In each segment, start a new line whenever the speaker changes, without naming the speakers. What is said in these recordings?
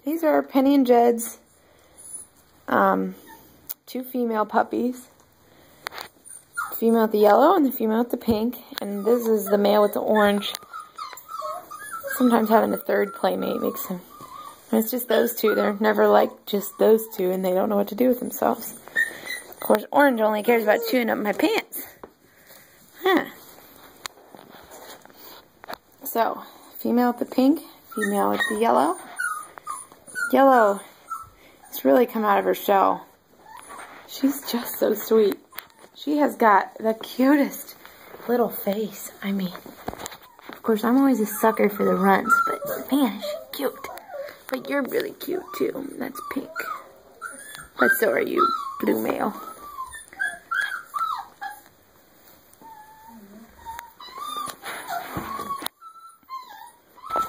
These are Penny and Jed's two female puppies. The female with the yellow and the female with the pink. And this is the male with the orange. Sometimes having a third playmate makes them... And it's just those two. They're never like just those two, and they don't know what to do with themselves. Of course, Orange only cares about chewing up my pants. Huh. So, female with the pink, female with the yellow. Yellow has really come out of her shell. She's just so sweet. She has got the cutest little face. I mean, of course, I'm always a sucker for the runts, but man, is she cute. But you're really cute too. That's pink. But so are you, blue male.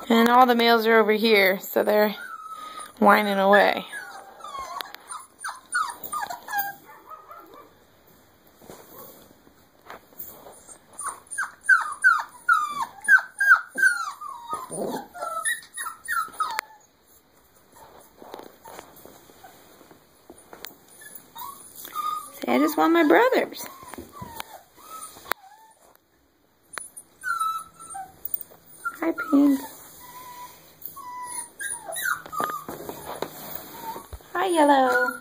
And all the males are over here, so they're whining away. I just want my brothers. Hi, Pink. Hi, Yellow.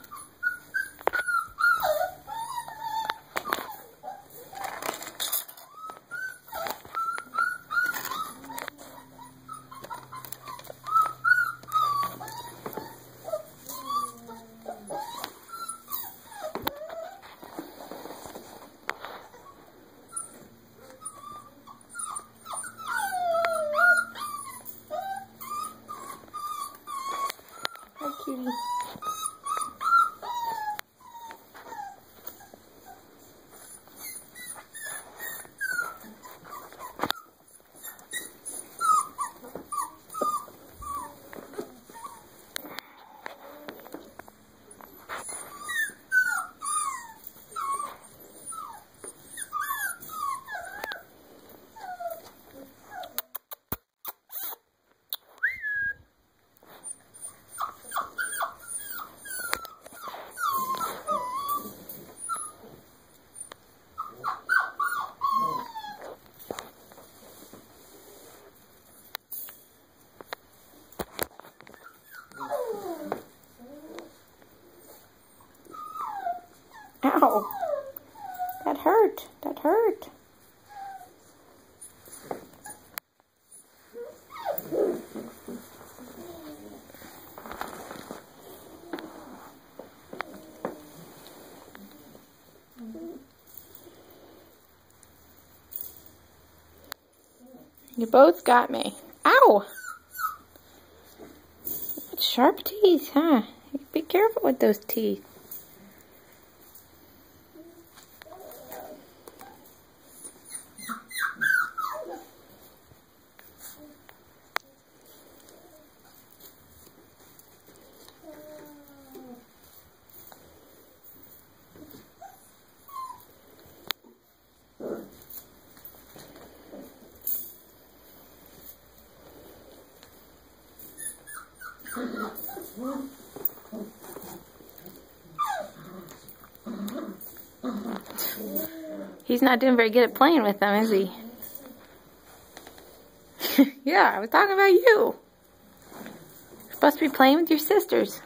Hi, cutie. Ow! That hurt. That hurt. You both got me. Ow! Sharp teeth, huh? Be careful with those teeth. He's not doing very good at playing with them, is he? Yeah, I was talking about you. You're supposed to be playing with your sisters.